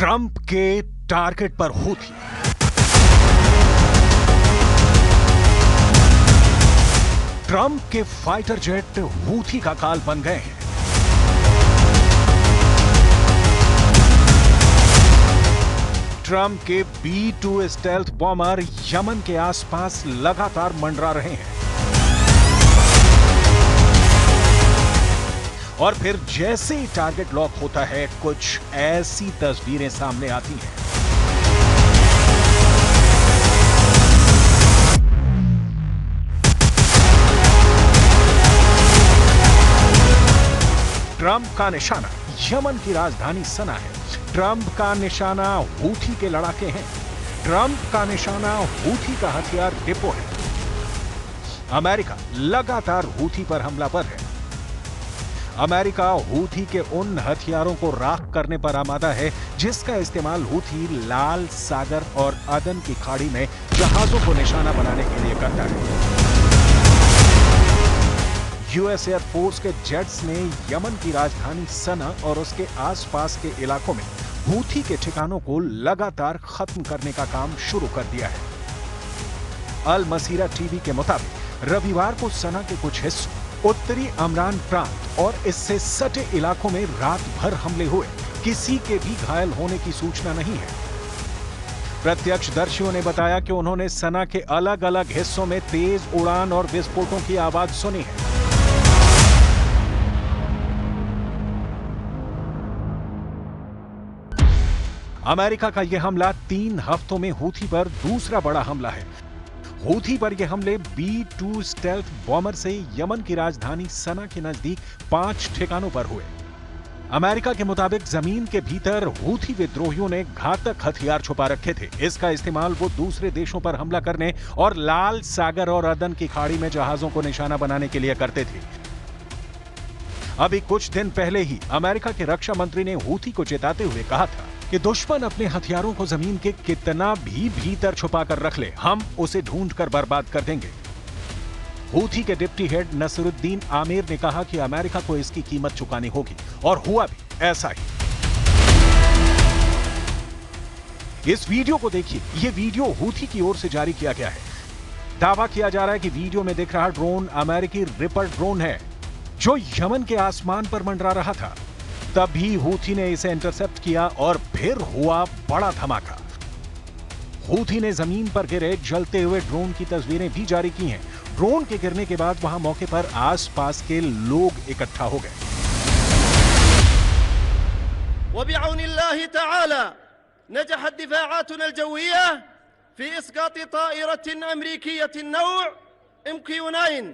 Trump के target पर Houthi. Trump के फाइटर जेट हूथी का काल बन गए हैं। ट्रंप के B-2 स्टेल्थ बॉमर यमन के आसपास लगातार मंडरा रहे हैं और फिर जैसे ही टारगेट लॉक होता है, कुछ ऐसी तस्वीरें सामने आती हैं। ट्रंप का निशाना यमन की राजधानी सना है। ट्रंप का निशाना हूथी के लड़ाके हैं। ट्रंप का निशाना हूथी का हथियार डिपो है। अमेरिका लगातार हूथी पर हमलावर है। अमेरिका हूथी के उन हथियारों को राख करने पर आमादा है जिसका इस्तेमाल हूथी लाल सागर और अदन की खाड़ी में जहाजों को निशाना बनाने के लिए करता है। यूएस एयर फोर्स के जेट्स ने यमन की राजधानी सना और उसके आसपास के इलाकों में हूथी के ठिकानों को लगातार खत्म करने का काम शुरू कर दिया है। अल मसीरा टीवी के मुताबिक रविवार को सना के कुछ हिस्सों, उत्तरी अमरान प्रांत और इससे सटे इलाकों में रात भर हमले हुए। किसी के भी घायल होने की सूचना नहीं है। प्रत्यक्षदर्शियों ने बताया कि उन्होंने सना के अलग अलग हिस्सों में तेज उड़ान और विस्फोटों की आवाज सुनी है। अमेरिका का यह हमला 3 हफ्तों में हूथी पर दूसरा बड़ा हमला है। हूथी पर यह हमले B-2 स्टेल्थ बॉमर से यमन की राजधानी सना के नजदीक 5 ठिकानों पर हुए। अमेरिका के मुताबिक जमीन के भीतर हूथी विद्रोहियों ने घातक हथियार छुपा रखे थे। इसका इस्तेमाल वो दूसरे देशों पर हमला करने और लाल सागर और अदन की खाड़ी में जहाजों को निशाना बनाने के लिए करते थे। अभी कुछ दिन पहले ही अमेरिका के रक्षा मंत्री ने हूथी को चेताते हुए कहा था कि दुश्मन अपने हथियारों को जमीन के कितना भी भीतर छुपा कर रख ले, हम उसे ढूंढ कर बर्बाद कर देंगे। हूथी के डिप्टी हेड नसरुद्दीन आमिर ने कहा कि अमेरिका को इसकी कीमत चुकानी होगी और हुआ भी ऐसा ही। इस वीडियो को देखिए। यह वीडियो हूथी की ओर से जारी किया गया है। दावा किया जा रहा है कि वीडियो में दिख रहा ड्रोन अमेरिकी रिपर ड्रोन है जो यमन के आसमान पर मंडरा रहा था। तभी हूथी ने इसे इंटरसेप्ट किया और फिर हुआ बड़ा धमाका। हूथी ने जमीन पर गिरे जलते हुए ड्रोन की तस्वीरें भी जारी की हैं। ड्रोन के गिरने के बाद वहां मौके पर आसपास के लोग इकट्ठा हो गए। वबिअउनिल्लाहि तआला नजहत दिफाआतुना अल-जव्विया फी इस्कात ताइरतिन अमरीकियतिन नौ' MQ-9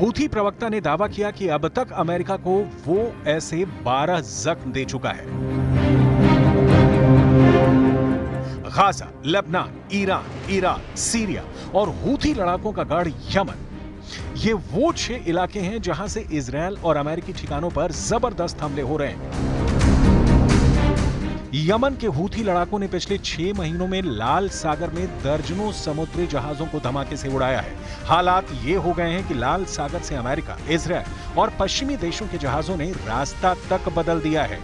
हूथी प्रवक्ता ने दावा किया कि अब तक अमेरिका को वो ऐसे 12 जख्म दे चुका है। Gaza, Lebanon, Iran, Iraq, Syria और हूथी लड़ाकों का गढ़ यमन, ये वो 6 इलाके हैं जहां से इजरायल और अमेरिकी ठिकानों पर जबरदस्त हमले हो रहे हैं। यमन के हूथी लड़ाकों ने पिछले 6 महीनों में लाल सागर में दर्जनों समुद्री जहाजों को धमाके से उड़ाया है। हालात ये हो गए हैं कि लाल सागर से अमेरिका, इजरायल और पश्चिमी देशों के जहाजों ने रास्ता तक बदल दिया है।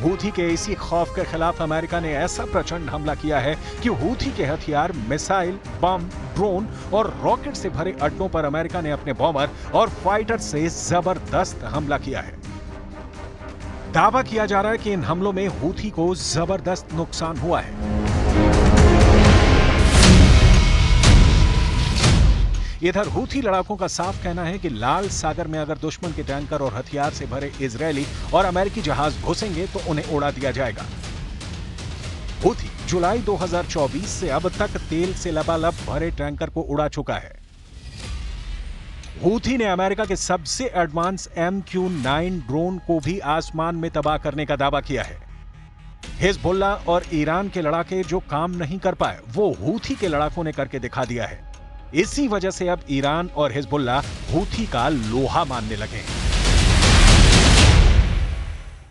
हूथी के इसी खौफ के खिलाफ अमेरिका ने ऐसा प्रचंड हमला किया है कि हूथी के हथियार, मिसाइल, बम, ड्रोन और रॉकेट से भरे अड्डों पर अमेरिका ने अपने बॉमर और फाइटर से जबरदस्त हमला किया है। दावा किया जा रहा है कि इन हमलों में हूथी को जबरदस्त नुकसान हुआ है। इधर हूथी लड़ाकों का साफ कहना है कि लाल सागर में अगर दुश्मन के टैंकर और हथियार से भरे इजरायली और अमेरिकी जहाज घुसेंगे तो उन्हें उड़ा दिया जाएगा। हूथी जुलाई 2024 से अब तक तेल से लबालब भरे टैंकर को उड़ा चुका है। हूथी ने अमेरिका के सबसे एडवांस MQ-9 ड्रोन को भी आसमान में तबाह करने का दावा किया है। हिजबुल्ला और ईरान के लड़ाके जो काम नहीं कर पाए वो हूथी के लड़ाकों ने करके दिखा दिया है। इसी वजह से अब ईरान और हिजबुल्ला हूथी का लोहा मानने लगे।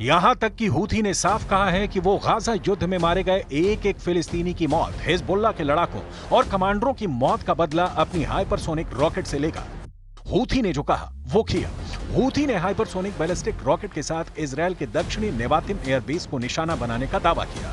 यहां तक कि हूथी ने साफ कहा है कि वो गाजा युद्ध में मारे गए एक एक फिलिस्तीनी की मौत, हिजबुल्ला के लड़ाकों और कमांडरों की मौत का बदला अपनी हाइपरसोनिक रॉकेट से लेगा। हूथी ने जो कहा वो किया। हूथी ने हाइपरसोनिक बैलिस्टिक रॉकेट के साथ इजरायल के दक्षिणी नेवातिम एयरबेस को निशाना बनाने का दावा किया।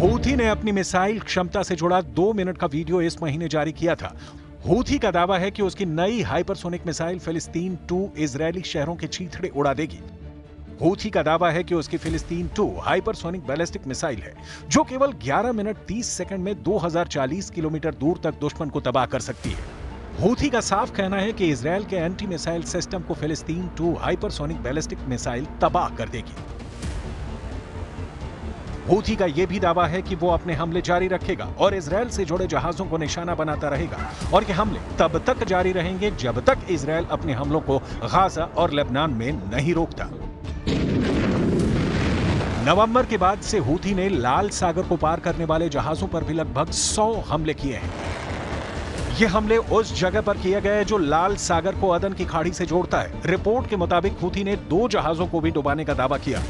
हूथी ने अपनी मिसाइल क्षमता से जुड़ा 2 मिनट का वीडियो इस महीने जारी किया था। हूथी का दावा है कि उसकी नई हाइपरसोनिक मिसाइल फिलिस्तीन 2 इजरायली शहरों के चीथड़े उड़ा देगी। हूथी का दावा है कि उसकी फिलिस्तीन 2 हाइपरसोनिक बैलिस्टिक मिसाइल है जो केवल 11 मिनट 30 सेकंड में 2040 किलोमीटर दूर तक दुश्मन को तबाह कर सकती है। हूथी का साफ कहना है कि इजरायल के एंटी मिसाइल सिस्टम को फिलिस्तीन 2 हाइपरसोनिक बैलिस्टिक मिसाइल तबाह कर देगी। हूथी का यह भी दावा है कि वो अपने हमले जारी रखेगा और इजरायल से जुड़े जहाजों को निशाना बनाता रहेगा, और ये हमले तब तक जारी रहेंगे जब तक इजरायल अपने हमलों को गाजा और लेबनान में नहीं रोकता। नवंबर के बाद से हूथी ने लाल सागर को पार करने वाले जहाजों पर भी लगभग 100 हमले किए हैं। ये हमले उस जगह पर किए गए जो लाल सागर को अदन की खाड़ी से जोड़ता है। रिपोर्ट के मुताबिक हूथी ने 2 जहाजों को भी डुबाने का दावा किया,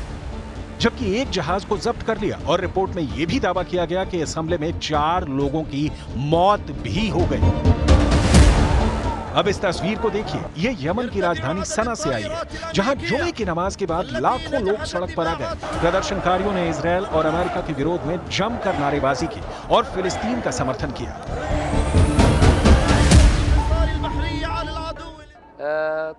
जबकि एक जहाज को जब्त कर लिया, और रिपोर्ट में यह भी दावा किया गया कि इस हमले में 4 लोगों की मौत भी हो गई। अब इस तस्वीर को देखिए, ये यमन की राजधानी सना से आई है, जहां जुमे की नमाज के बाद लाखों लोग सड़क पर आ गए। प्रदर्शनकारियों ने इजरायल और अमेरिका के विरोध में जमकर नारेबाजी की और फिलिस्तीन का समर्थन किया।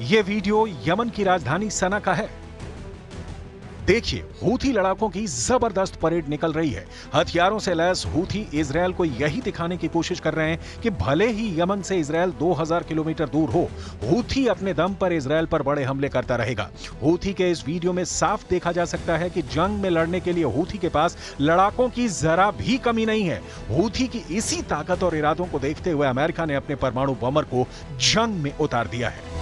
ये वीडियो यमन की राजधानी सना का है। देखिए, हूथी लड़ाकों की जबरदस्त परेड निकल रही है। हथियारों से लैस हूथी इजरायल को यही दिखाने की कोशिश कर रहे हैं कि भले ही यमन से इजरायल 2000 किलोमीटर दूर हो, हूथी अपने दम पर इजरायल पर बड़े हमले करता रहेगा। हूथी के इस वीडियो में साफ देखा जा सकता है कि जंग में लड़ने के लिए हूथी के पास लड़ाकों की जरा भी कमी नहीं है। हूथी की इसी ताकत और इरादों को देखते हुए अमेरिका ने अपने परमाणु बमर को जंग में उतार दिया है।